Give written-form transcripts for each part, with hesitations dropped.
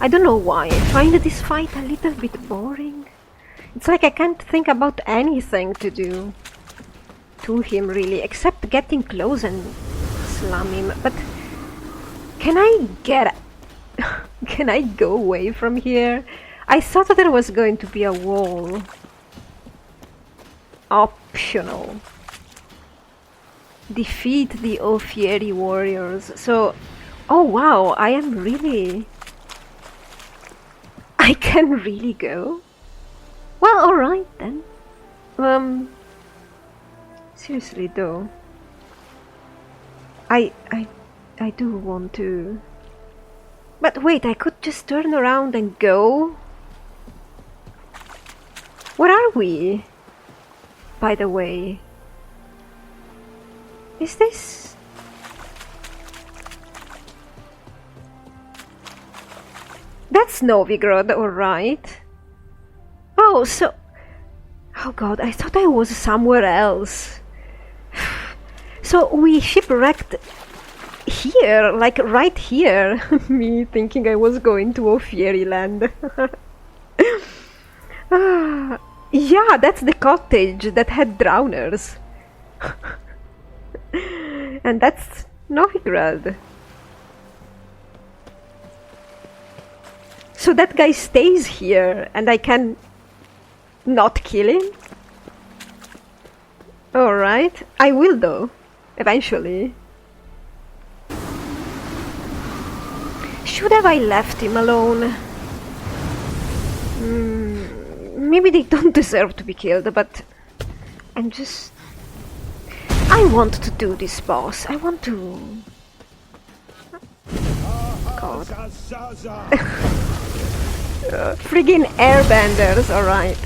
I don't know why. I find this fight a little bit boring. It's like I can't think about anything to do to him really, except getting close and slam him. But can I get... can I go away from here? I thought there was going to be a wall. Optional. Defeat the Ofieri warriors. So... oh wow, I am really... I can really go? Well, alright then. Seriously though. I do want to... But wait, I could just turn around and go? Where are we? By the way. Is this... That's Novigrad, alright. Oh, so... oh god, I thought I was somewhere else. So we shipwrecked here, like right here. Me thinking I was going to Ofieri land. Yeah, that's the cottage that had drowners. And that's Novigrad. So that guy stays here and I can not kill him? Alright, I will though, eventually. Should have I left him alone? Maybe they don't deserve to be killed, but I'm just... I want to do this, boss. I want to... God. Friggin' airbenders, alright.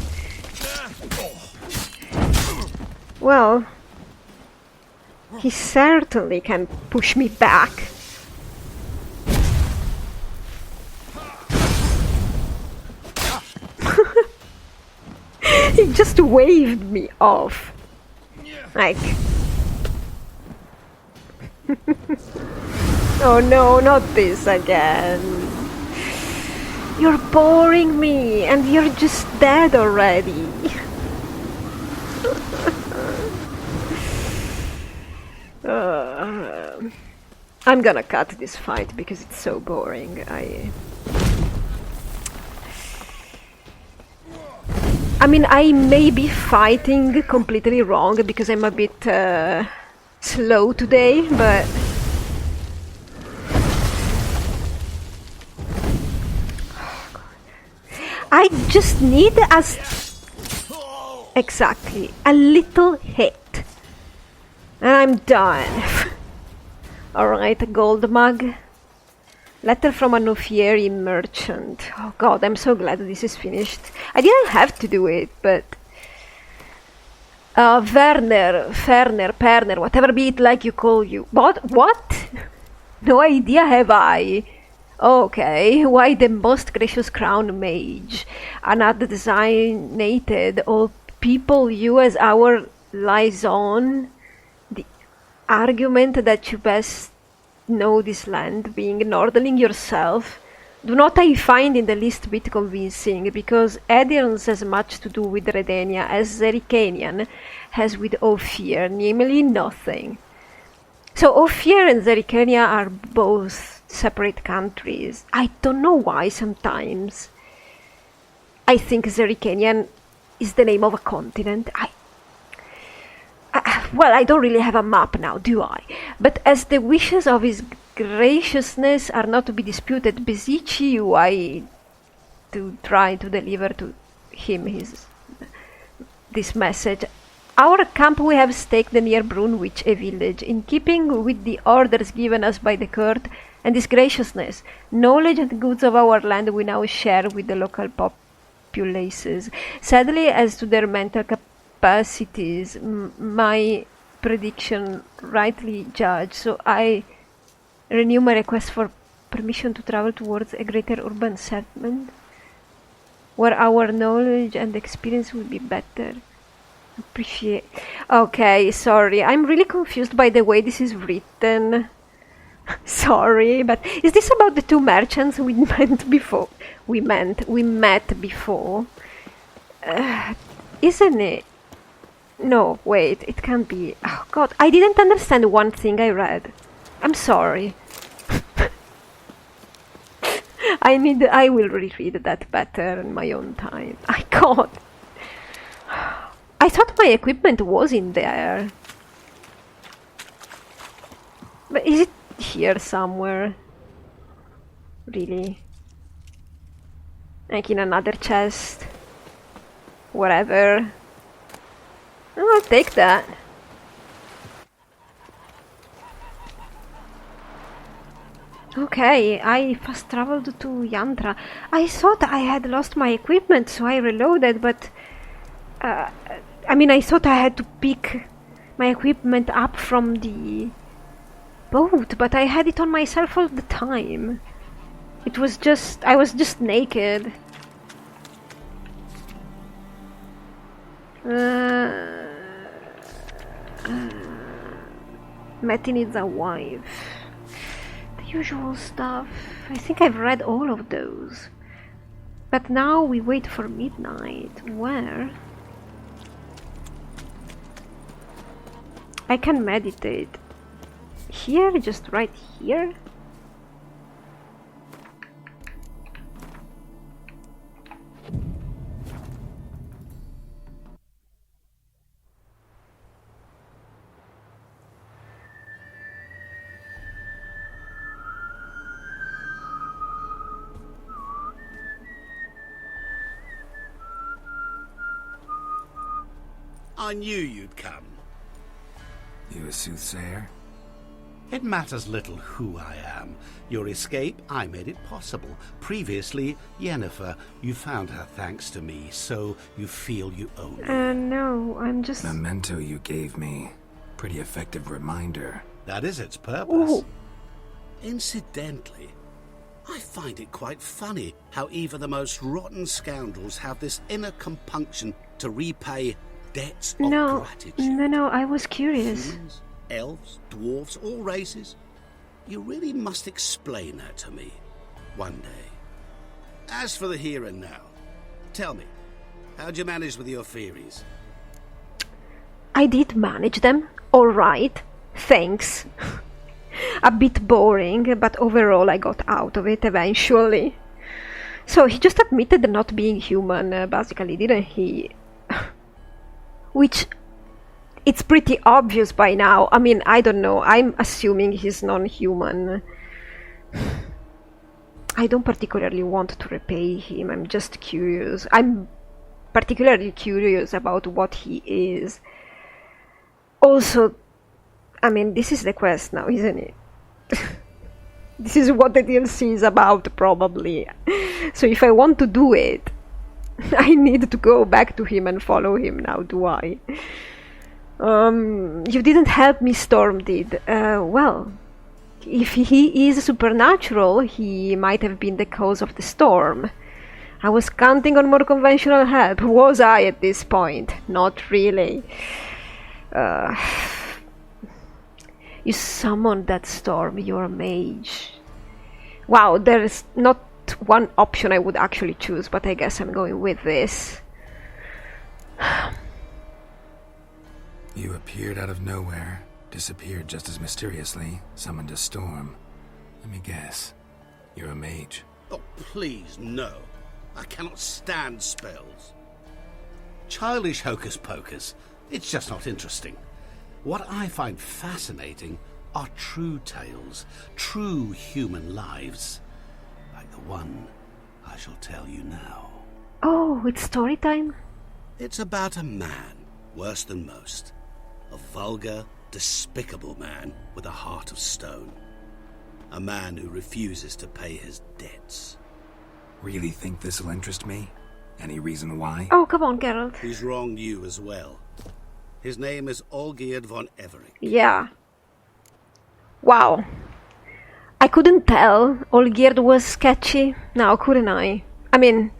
Well, he certainly can push me back. He just waved me off. Like... oh no, not this again. You're boring me, and you're just dead already. I'm gonna cut this fight because it's so boring. I mean, I may be fighting completely wrong because I'm a bit slow today, but... I just need exactly a little hit, and I'm done. Alright, gold mug. Letter from an Ofieri merchant. Oh god, I'm so glad this is finished. I didn't have to do it, but... Werner, Ferner, Perner, whatever be it like you call you. What? No idea have I. Okay, why the most gracious crown mage? Another designated all people you as our liaison. The argument that you best know this land, being Nordling yourself, do not I find in the least bit convincing, because Edirne's has much to do with Redania as Zericanian has with Ophir, namely nothing. So Ophir and Zericania are both separate countries. I don't know why sometimes I think Zericanian is the name of a continent. Well, I don't really have a map now, do I? But as the wishes of his graciousness are not to be disputed, beseech you I to try to deliver to him this message. Our camp we have staked near Brunwich, a village, in keeping with the orders given us by the court and his graciousness. Knowledge and goods of our land we now share with the local populaces. Sadly, as to their mental capacities, my prediction rightly judged, so I renew my request for permission to travel towards a greater urban settlement, where our knowledge and experience will be better. Appreciate. Okay, sorry, I'm really confused by the way this is written. Sorry, but is this about the two merchants we met before? We met before. Isn't it? No, wait, it can't be. Oh god, I didn't understand one thing I read. I'm sorry. I will reread that better in my own time. I God. I thought my equipment was in there. But is it here somewhere? Really? Like in another chest? Whatever. I'll take that. Okay, I fast traveled to Yantra. I thought I had lost my equipment, so I reloaded, but... I mean, I thought I had to pick my equipment up from the boat, but I had it on myself all the time. It was just... I was just naked. Matty needs a wife. The usual stuff. I think I've read all of those. But now we wait for midnight. Where? I can meditate. Here? Just right here? I knew you'd come. You a soothsayer? It matters little who I am. Your escape, I made it possible. Previously, Yennefer, you found her thanks to me, so you feel you owe me. No, I'm just... Memento you gave me. Pretty effective reminder. That is its purpose. Ooh. Incidentally, I find it quite funny how even the most rotten scoundrels have this inner compunction to repay debts of gratitude. No, I was curious. Humans, elves, dwarves, all races. You really must explain that to me one day. As for the here and now, tell me, how'd you manage with your theories? I did manage them, alright, thanks. A bit boring, but overall I got out of it eventually. So he just admitted not being human, basically, didn't he? Which, it's pretty obvious by now. I mean, I don't know, I'm assuming he's non-human. I don't particularly want to repay him, I'm just curious. I'm particularly curious about what he is. Also, I mean, this is the quest now, isn't it? This is what the DLC is about, probably. So if I want to do it, I need to go back to him and follow him now, do I? You didn't help me, Storm did. Well, if he is supernatural, he might have been the cause of the storm. I was counting on more conventional help. Was I at this point? Not really. You summoned that storm, you're a mage. Wow, there's not one option I would actually choose, but I guess I'm going with this. You appeared out of nowhere, disappeared just as mysteriously, summoned a storm. Let me guess, you're a mage. Oh, please, no. I cannot stand spells. Childish hocus pocus. It's just not interesting. What I find fascinating are true tales, true human lives. Like the one I shall tell you now. Oh, it's story time? It's about a man, worse than most. A vulgar, despicable man with a heart of stone. A man who refuses to pay his debts. Really think this'll interest me? Any reason why? Oh, come on, Geralt. He's wronged you as well. His name is Olgierd von Everec. Yeah. Wow. I couldn't tell Olgierd was sketchy. Now, couldn't I? I mean,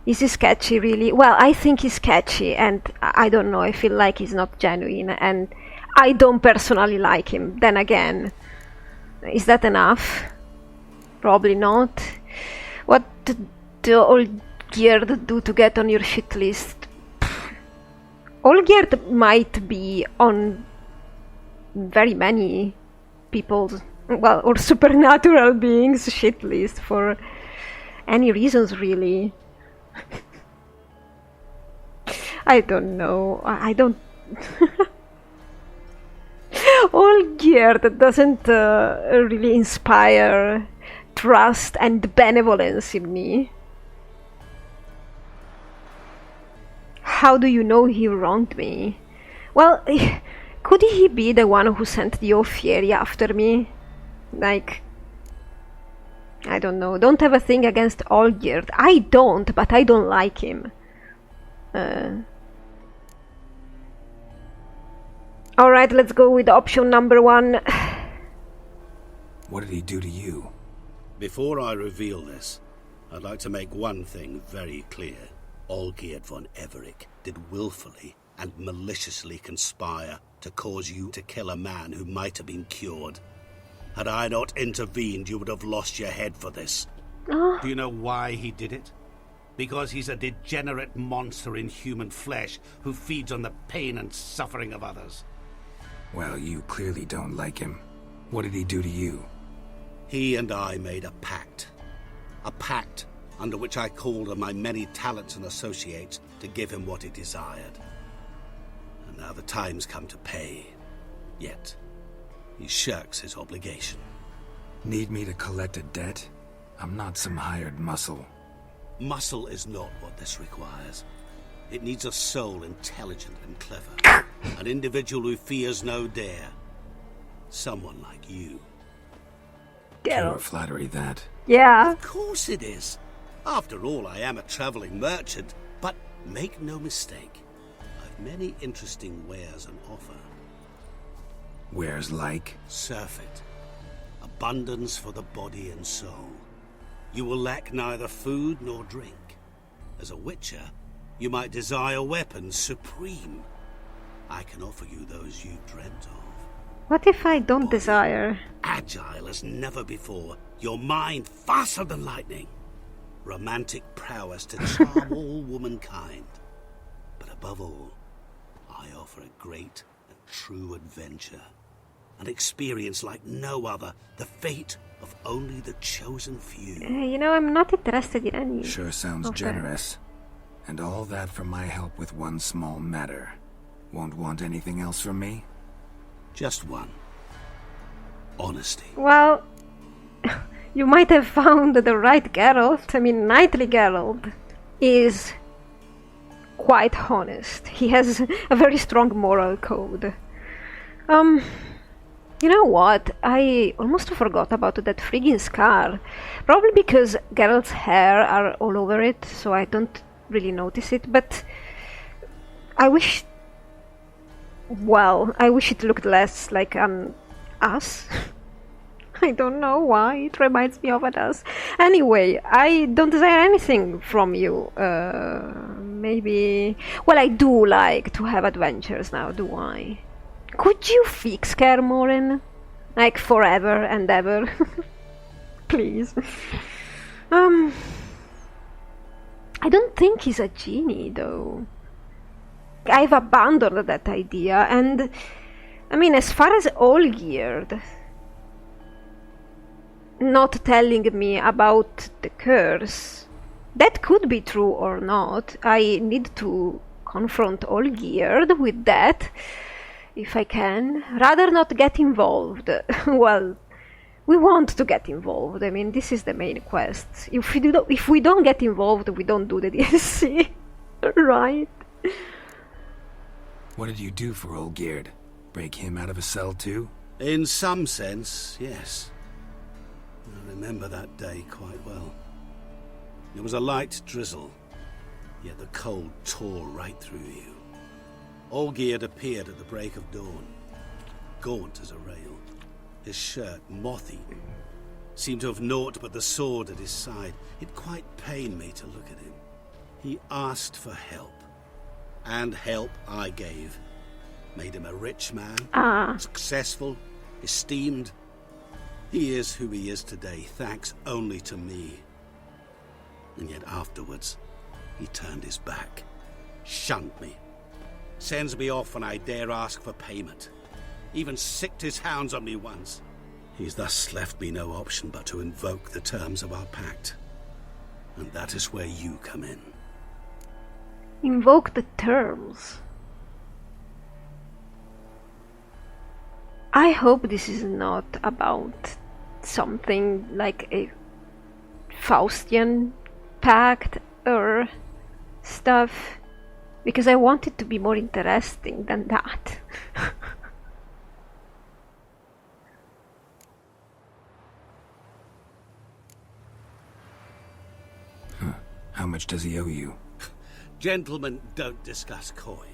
is he sketchy, really? Well, I think he's sketchy, and I don't know, I feel like he's not genuine, and I don't personally like him. Then again, Is that enough? Probably not. What do Olgierd do to get on your shit list? Olgierd might be on very many people's, well, or supernatural beings' shit list for any reasons, really. I don't know. I don't. Olgierd doesn't really inspire trust and benevolence in me. How do you know he wronged me? Well, could he be the one who sent the Ophieri after me? Like, I don't know. Don't have a thing against Olgierd. I don't, but I don't like him. Alright, let's go with option number 1. What did he do to you? Before I reveal this, I'd like to make one thing very clear. Olgierd von Everick did willfully and maliciously conspire to cause you to kill a man who might have been cured. Had I not intervened, you would have lost your head for this. Oh. Do you know why he did it? Because he's a degenerate monster in human flesh who feeds on the pain and suffering of others. Well, you clearly don't like him. What did he do to you? He and I made a pact. A pact under which I called on my many talents and associates to give him what he desired. And now the time's come to pay. Yet, he shirks his obligation. Need me to collect a debt? I'm not some hired muscle. Muscle is not what this requires. It needs a soul intelligent and clever. An individual who fears no dare. Someone like you. Pure flattery, that. Yeah. Of course it is. After all, I am a traveling merchant. But make no mistake, I've many interesting wares on offer. Wares like? Surfeit. Abundance for the body and soul. You will lack neither food nor drink. As a witcher, you might desire weapons supreme. I can offer you those you dreamt of. What if I don't desire? Agile as never before. Your mind faster than lightning. Romantic prowess to charm all womankind. But above all, I offer a great and true adventure. An experience like no other. The fate of only the chosen few. I'm not interested in any. Sure sounds generous. And all that for my help with one small matter. Won't want anything else from me? Just one. Honesty. Well, you might have found the right Geralt. Knightly Geralt is quite honest. He has a very strong moral code. You know what? I almost forgot about that friggin' scar. Probably because Geralt's hair are all over it, so I don't really notice it, but I wish it looked less like an us. I don't know why, it reminds me of an us. Anyway, I don't desire anything from you. Maybe... Well, I do like to have adventures now, do I? Could you fix Kaer Morhen? Like forever and ever? Please. I don't think he's a genie, though. I've abandoned that idea, and as far as Olgierd not telling me about the curse, that could be true or not. I need to confront Olgierd with that, if I can. Rather not get involved. Well, we want to get involved. This is the main quest. If we don't get involved, we don't do the DLC. Right? What did you do for Olgierd? Break him out of a cell too? In some sense, yes. I remember that day quite well. It was a light drizzle, yet the cold tore right through you. Olgierd appeared at the break of dawn, gaunt as a rail, his shirt moth-eaten, seemed to have naught but the sword at his side. It quite pained me to look at him. He asked for help, and help I gave. Made him a rich man, successful, esteemed. He is who he is today, thanks only to me. And yet afterwards, he turned his back, shunned me, sends me off when I dare ask for payment, even sicked his hounds on me once. He's thus left me no option but to invoke the terms of our pact. And that is where you come in. Invoke the terms. I hope this is not about something like a Faustian pact or stuff, because I want it to be more interesting than that. How much does he owe you? Gentlemen don't discuss coin.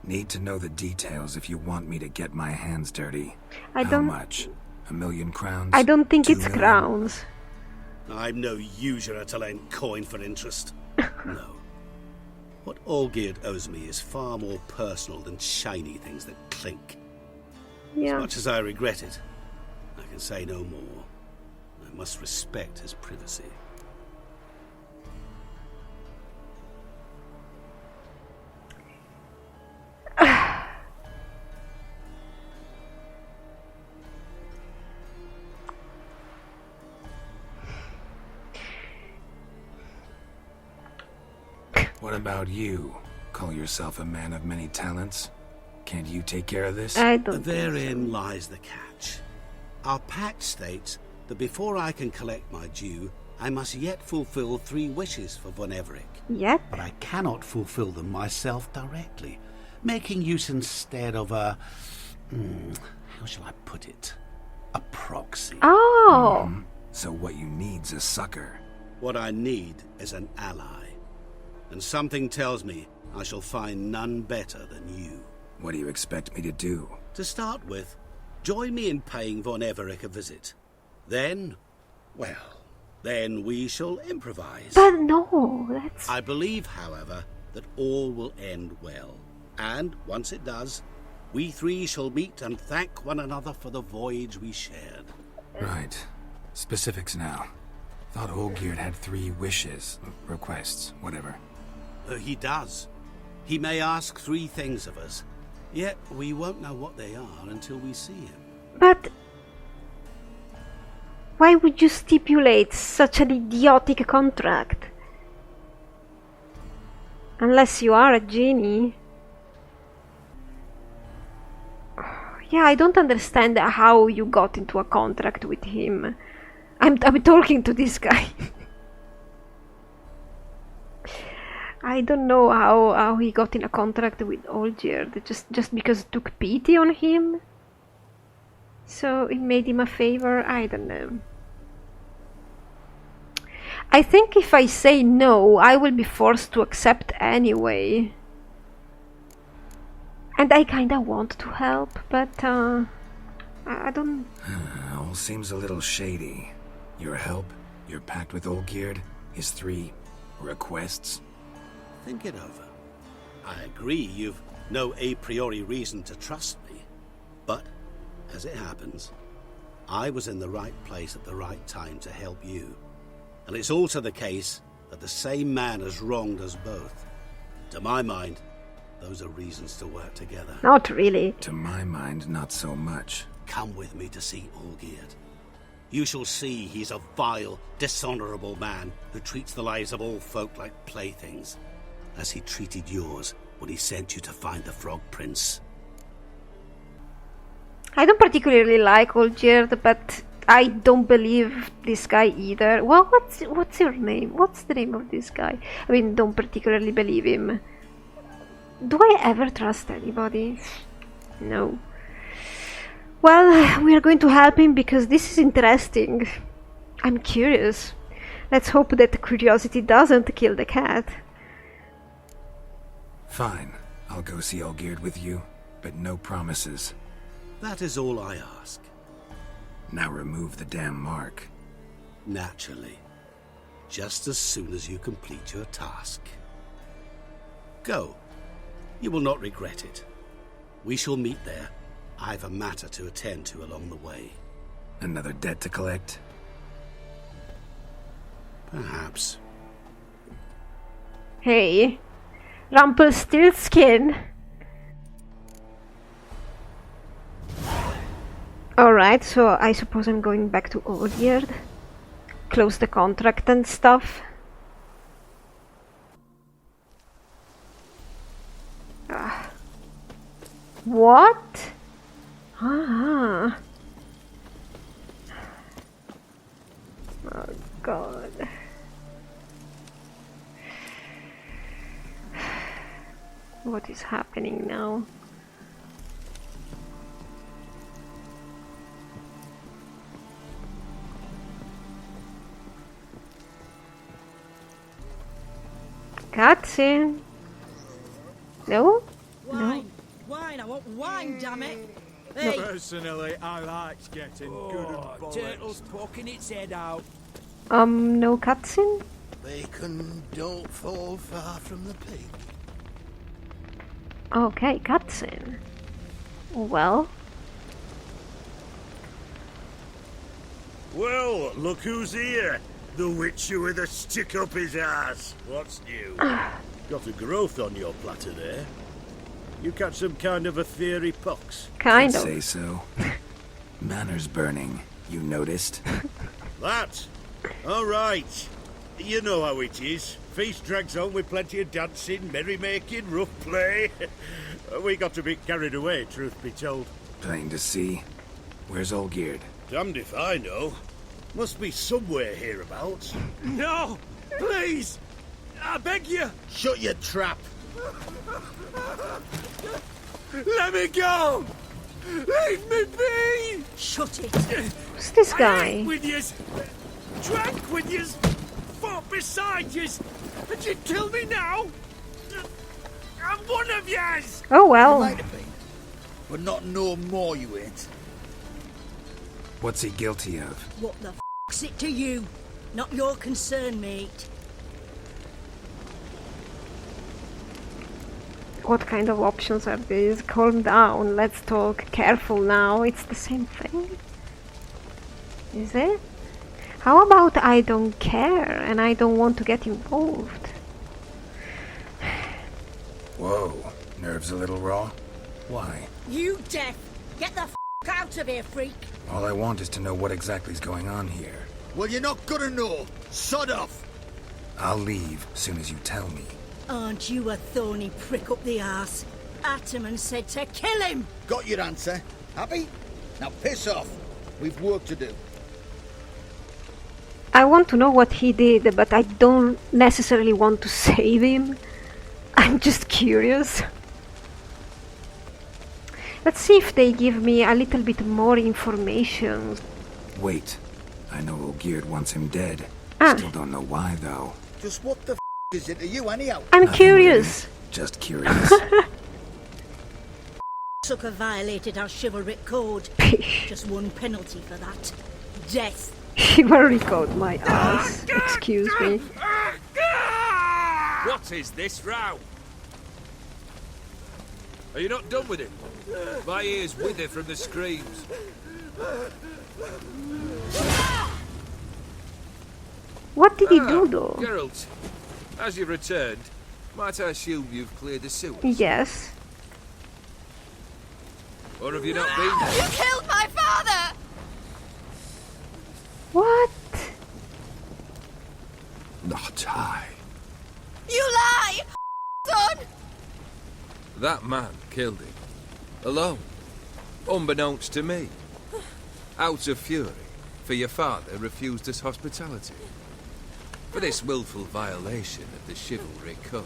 Need to know the details if you want me to get my hands dirty. I How don't- much? 1,000,000 crowns? I don't think 2 it's million? crowns. I'm no usurer to lend coin for interest. No. What Olgierd owes me is far more personal than shiny things that clink. Yeah. As much as I regret it, I can say no more. I must respect his privacy. What about you? Call yourself a man of many talents? Can't you take care of this? I don't think Therein lies the catch. Our pact states that before I can collect my due, I must yet fulfill 3 wishes for Von Everec. so. Yet? But I cannot fulfill them myself directly, making use instead of a... how shall I put it? A proxy. Oh! So what you need's a sucker. What I need is an ally. And something tells me I shall find none better than you. What do you expect me to do? To start with, join me in paying Von Everec a visit. Then, well, then we shall improvise. But no, that's... I believe, however, that all will end well. And once it does, we 3 shall meet and thank one another for the voyage we shared. Right. Specifics now. Thought Olgierd had 3 wishes, requests, whatever. He does. He may ask 3 things of us, yet we won't know what they are until we see him. But... why would you stipulate such an idiotic contract? Unless you are a genie. Yeah, I don't understand how you got into a contract with him. I'm talking to this guy. I don't know how he got in a contract with Olgierd, just because it took pity on him. So it made him a favor, I don't know. I think if I say no, I will be forced to accept anyway. And I kinda want to help, but I don't... All seems a little shady. Your help, your pact with Olgierd, his 3 requests. Think it over. I agree you've no a priori reason to trust me. But, as it happens, I was in the right place at the right time to help you. And it's also the case that the same man has wronged us both. To my mind, those are reasons to work together. Not really. To my mind, not so much. Come with me to see Olgierd. You shall see he's a vile, dishonorable man who treats the lives of all folk like playthings, as he treated yours when he sent you to find the Frog Prince. I don't particularly like Olgierd, but I don't believe this guy either. Well, what's your name? What's the name of this guy? I mean, don't particularly believe him. Do I ever trust anybody? No. Well, we are going to help him because this is interesting. I'm curious. Let's hope that curiosity doesn't kill the cat. Fine. I'll go see Olgierd with you, but no promises. That is all I ask. Now remove the damn mark. Naturally. Just as soon as you complete your task. Go. You will not regret it. We shall meet there. I've a matter to attend to along the way. Another debt to collect? Perhaps. Hey, Rumpelstiltskin. Alright, so I suppose I'm going back to Olgierd. Close the contract and stuff. What? Ah. Oh god. What is happening now? Cutscene. No? Wine! Wine! I want wine, damn it! Hey! Personally, I like getting good and bollocks. Turtle's poking its head out. No cutscene? Bacon don't fall far from the pig. Okay, cutscene. Well, Well, look who's here. The Witcher with a stick up his ass. What's new? Got a growth on your platter there. You catch some kind of a theory pox. kind I'd of. say so. Manners burning. You noticed? That? All right. You know how it is. Feast drags on with plenty of dancing, merrymaking, rough play. We got a bit carried away, truth be told. Plain to see. Where's Olgierd? Damned if I know. Must be somewhere hereabouts. No! Please! I beg you! Shut your trap! Let me go! Leave me be! Shut it! Who's this I guy? ate with yous, drank with yous, fought beside yous, and you kill me now? I'm one of yous! Oh well. Might have been, but not no more you ain't. What's he guilty of? What the f***'s it to you? Not your concern, mate. What kind of options are these? Calm down, let's talk. Careful now, it's the same thing? Is it? How about I don't care and I don't want to get involved? Whoa. Nerves a little raw? Why? You deaf! Get the f*** out of here, freak! All I want is to know what exactly is going on here. Well, you're not gonna know. Sod off! I'll leave soon as you tell me. Aren't you a thorny prick up the arse? Ataman said to kill him! Got your answer. Happy? Now piss off. We've work to do. I want to know what he did, but I don't necessarily want to save him. I'm just curious. Let's see if they give me a little bit more information. Wait. I know Olgierd wants him dead. Ah. Still don't know why, though. Just what the is it to you anyhow? I'm Nothing curious. really. Just curious. Sucker violated our chivalric code. Pish. Just one penalty for that. Death. Chivalry code my ass. Excuse me. What is this row? Are you not done with it? My ears wither from the screams. What did he do though? Geralt, as you've returned, might I assume you've cleared the sewers? Yes. Or have you not been there? You killed my father! What? Not I. You lie! Son! That man killed him. Alone. Unbeknownst to me. Out of fury, for your father refused us hospitality. For this willful violation of the chivalry code,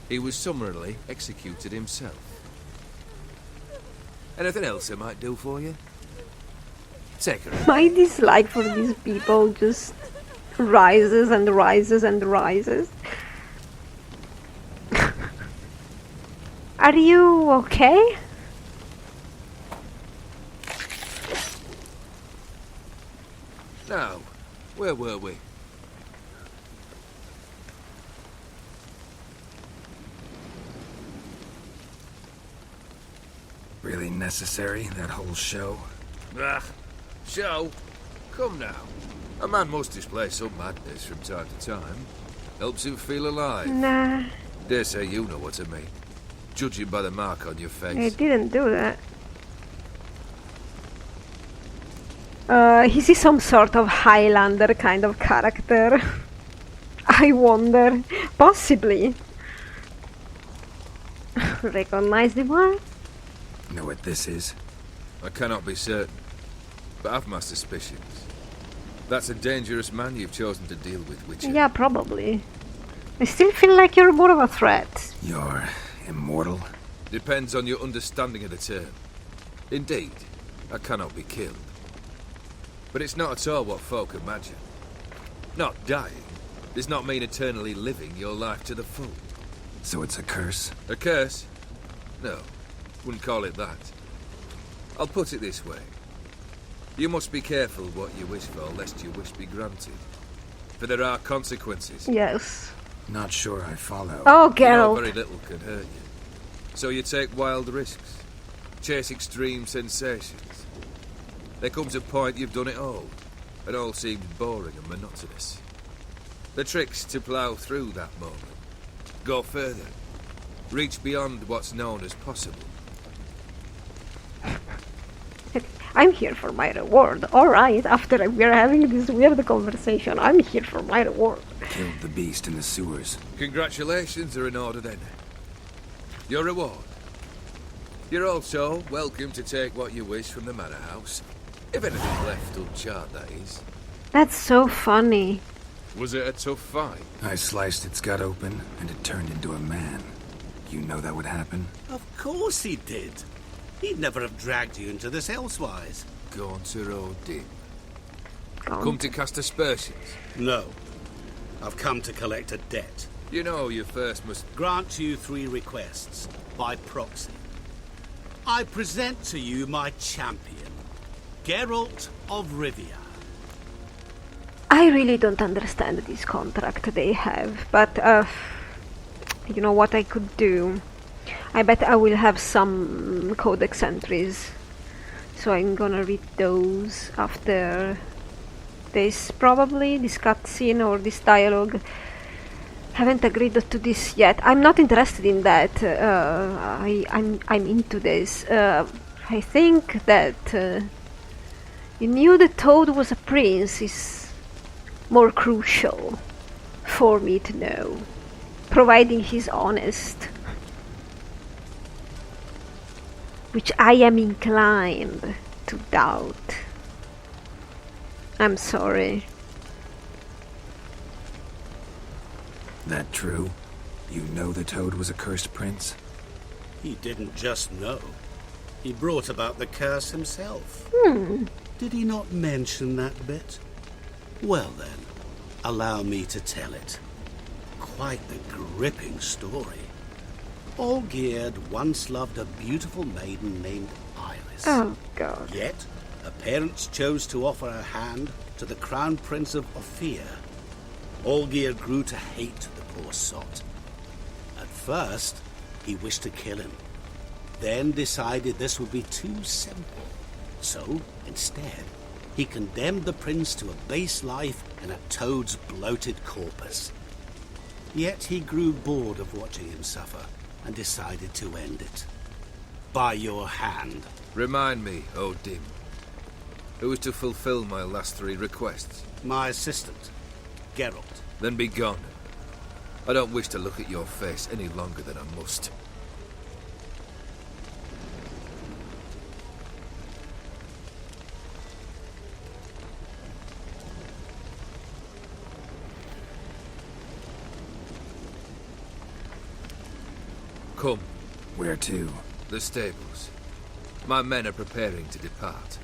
he was summarily executed himself. Anything else I might do for you? Take her. My dislike for these people just rises and rises and rises. Are you okay? Now, where were we? Really necessary, that whole show? Ah, So, come now. A man must display some madness from time to time. Helps him feel alive. Nah, Dare say you know what I mean. Judging by the mark on your I face. didn't do that. Is he some sort of Highlander kind of character? I wonder. Possibly. Recognize the mark? Know what this is? I cannot be certain, but I've my suspicions. That's a dangerous man you've chosen to deal with, Witcher. Yeah, probably. I still feel like you're more of a threat. You're immortal? Depends on your understanding of the term. Indeed, I cannot be killed. But it's not at all what folk imagine. Not dying does not mean eternally living your life to the full. So it's a curse? A curse? No, wouldn't call it that. I'll put it this way. You must be careful what you wish for, lest your wish be granted. For there are consequences. Yes. Not sure I follow. Oh, You know Geralt. very little can hurt you. So you take wild risks. Chase extreme sensations. There comes a point you've done it all. It all seems boring and monotonous. The trick's to plough through that moment. Go further. Reach beyond what's known as possible. I'm here for my reward. Alright, after we're having this weird conversation, I'm here for my reward. Killed the beast in the sewers. Congratulations are in order then. Your reward. You're also welcome to take what you wish from the manor house. If anything's left uncharred, that is. That's so funny. Was it a tough fight? I sliced its gut open, and it turned into a man. You know that would happen? Of course he did. He'd never have dragged you into this elsewise. Gaunter Odin. Gone. Come to cast aspersions. No. I've come to collect a debt. You know you first must... Grant you 3 requests, by proxy. I present to you my champion, Geralt of Rivia. I really don't understand this contract they have, but you know what I could do? I bet I will have some codex entries, so I'm gonna read those after this, probably, this cutscene or this dialogue. Haven't agreed to this yet. I'm not interested in that. I'm into this. I think that you knew the Toad was a prince is more crucial for me to know, providing he's honest, which I am inclined to doubt. I'm sorry. That true? You know the Toad was a cursed prince? He didn't just know. He brought about the curse himself. Did he not mention that bit? Well then, allow me to tell it. Quite the gripping story. Olgierd once loved a beautiful maiden named Iris. Oh god. Yet, her parents chose to offer her hand to the Crown Prince of Ophir. Olgierd grew to hate the poor sot. At first, he wished to kill him. Then decided this would be too simple. So, instead, he condemned the prince to a base life in a toad's bloated corpus. Yet he grew bored of watching him suffer and decided to end it. By your hand. Remind me, Odin. Who is to fulfill my last 3 requests? My assistant, Geralt. Then be gone. I don't wish to look at your face any longer than I must. Come, Where to? the stables. My men are preparing to depart.